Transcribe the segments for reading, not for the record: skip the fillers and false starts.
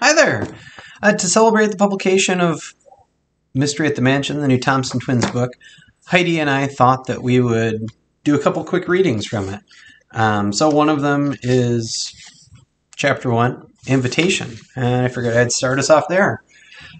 Hi there! To celebrate the publication of Mystery at the Mansion, the new Thompson Twins book, Heidi and I thought that we would do a couple quick readings from it. So one of them is Chapter 1, Invitation. And I figured I'd start us off there,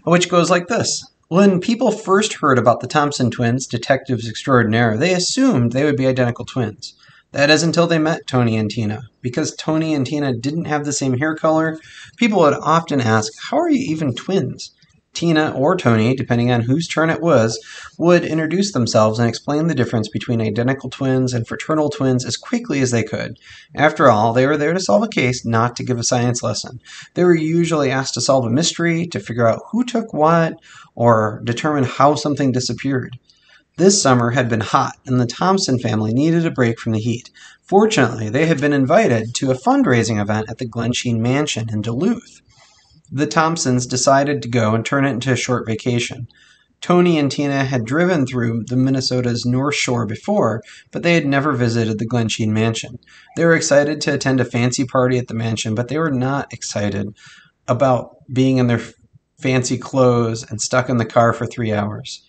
which goes like this. When people first heard about the Thompson Twins, detectives extraordinaire, they assumed they would be identical twins. That is until they met Tony and Tina. Because Tony and Tina didn't have the same hair color, people would often ask, how are you even twins? Tina or Tony, depending on whose turn it was, would introduce themselves and explain the difference between identical twins and fraternal twins as quickly as they could. After all, they were there to solve a case, not to give a science lesson. They were usually asked to solve a mystery, to figure out who took what, or determine how something disappeared. This summer had been hot, and the Thompson family needed a break from the heat. Fortunately, they had been invited to a fundraising event at the Glensheen Mansion in Duluth. The Thompsons decided to go and turn it into a short vacation. Tony and Tina had driven through the Minnesota's North Shore before, but they had never visited the Glensheen Mansion. They were excited to attend a fancy party at the mansion, but they were not excited about being in their fancy clothes and stuck in the car for 3 hours.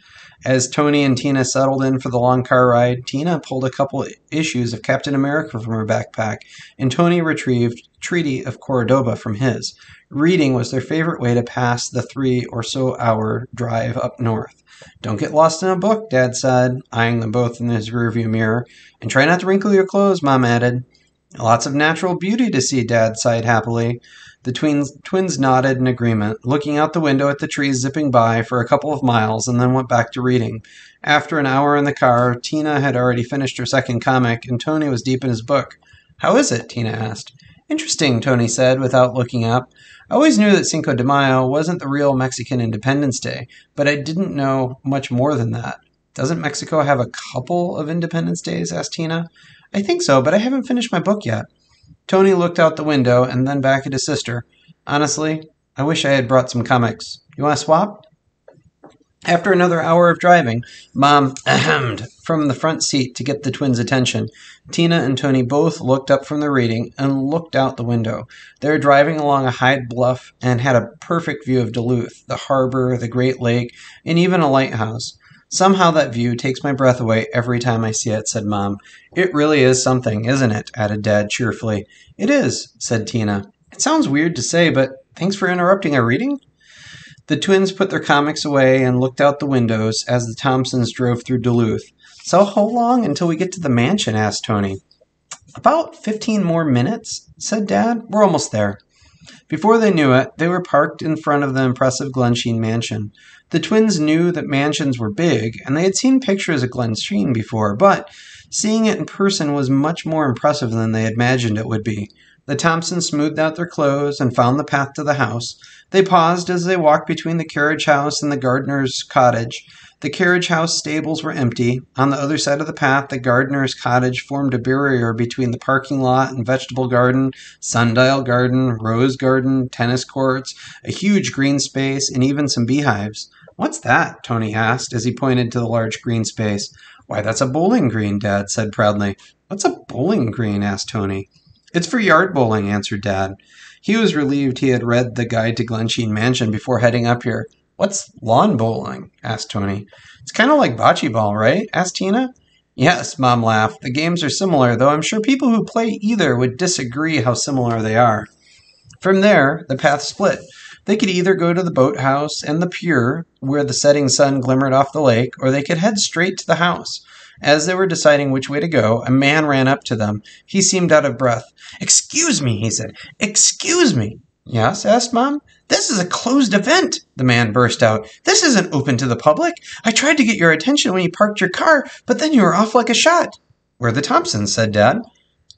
As Tony and Tina settled in for the long car ride, Tina pulled a couple issues of Captain America from her backpack, and Tony retrieved Treaty of Cordoba from his. Reading was their favorite way to pass the 3 or so hour drive up north. Don't get lost in a book, Dad said, eyeing them both in his rearview mirror. And try not to wrinkle your clothes, Mom added. Lots of natural beauty to see, Dad sighed happily. The twins nodded in agreement, looking out the window at the trees zipping by for a couple of miles, and then went back to reading. After an hour in the car, Tina had already finished her second comic, and Tony was deep in his book. How is it? Tina asked. Interesting, Tony said, without looking up. I always knew that Cinco de Mayo wasn't the real Mexican Independence Day, but I didn't know much more than that. Doesn't Mexico have a couple of Independence Days? Asked Tina. I think so, but I haven't finished my book yet. Tony looked out the window and then back at his sister. Honestly, I wish I had brought some comics. You want to swap? After another hour of driving, Mom ahemed from the front seat to get the twins' attention. Tina and Tony both looked up from their reading and looked out the window. They were driving along a high bluff and had a perfect view of Duluth, the harbor, the Great Lake, and even a lighthouse. Somehow that view takes my breath away every time I see it, said Mom. It really is something, isn't it? Added Dad cheerfully. It is, said Tina. It sounds weird to say, but thanks for interrupting our reading. The twins put their comics away and looked out the windows as the Thompsons drove through Duluth. So how long until we get to the mansion? Asked Tony. About 15 more minutes, said Dad. We're almost there. Before they knew it, they were parked in front of the impressive Glensheen Mansion. The twins knew that mansions were big, and they had seen pictures of Glensheen before, but seeing it in person was much more impressive than they had imagined it would be. The Thompsons smoothed out their clothes and found the path to the house. They paused as they walked between the carriage house and the gardener's cottage. The carriage house stables were empty. On the other side of the path, the gardener's cottage formed a barrier between the parking lot and vegetable garden, sundial garden, rose garden, tennis courts, a huge green space, and even some beehives. What's that? Tony asked as he pointed to the large green space. Why, that's a bowling green, Dad said proudly. What's a bowling green? Asked Tony. It's for yard bowling, answered Dad. He was relieved he had read the guide to Glensheen Mansion before heading up here. What's lawn bowling? Asked Tony. It's kind of like bocce ball, right? Asked Tina. Yes, Mom laughed. The games are similar, though I'm sure people who play either would disagree how similar they are. From there, the path split. They could either go to the boathouse and the pier, where the setting sun glimmered off the lake, or they could head straight to the house. As they were deciding which way to go, a man ran up to them. He seemed out of breath. Excuse me, he said. Excuse me. Yes, asked Mom. This is a closed event, the man burst out. This isn't open to the public. I tried to get your attention when you parked your car, but then you were off like a shot. We're the Thompsons, said Dad.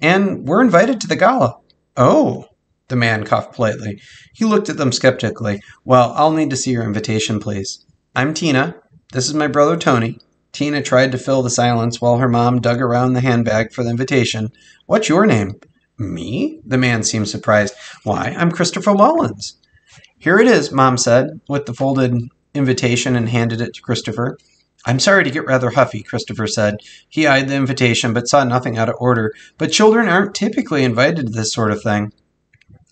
And we're invited to the gala. Oh, the man coughed politely. He looked at them skeptically. Well, I'll need to see your invitation, please. I'm Tina. This is my brother Tony. Tina tried to fill the silence while her mom dug around the handbag for the invitation. What's your name? Me? The man seemed surprised. Why, I'm Christopher Mullins. Here it is, Mom said, with the folded invitation and handed it to Christopher. I'm sorry to get rather huffy, Christopher said. He eyed the invitation but saw nothing out of order. But children aren't typically invited to this sort of thing.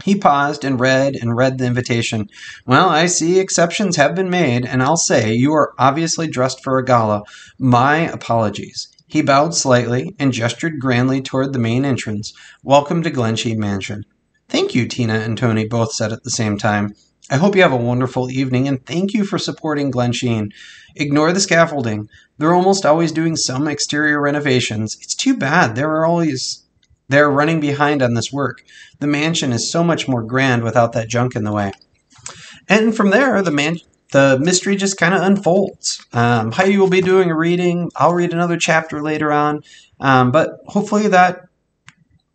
He paused and read the invitation. Well, I see exceptions have been made, and I'll say you are obviously dressed for a gala. My apologies. He bowed slightly and gestured grandly toward the main entrance. Welcome to Glensheen Mansion. Thank you, Tina and Tony both said at the same time. I hope you have a wonderful evening, and thank you for supporting Glensheen. Ignore the scaffolding. They're almost always doing some exterior renovations. It's too bad. They're running behind on this work. The mansion is so much more grand without that junk in the way. And from there, the mystery just kind of unfolds. Heidi will be doing a reading. I'll read another chapter later on. But hopefully that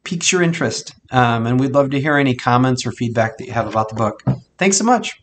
piques your interest. And we'd love to hear any comments or feedback that you have about the book. Thanks so much.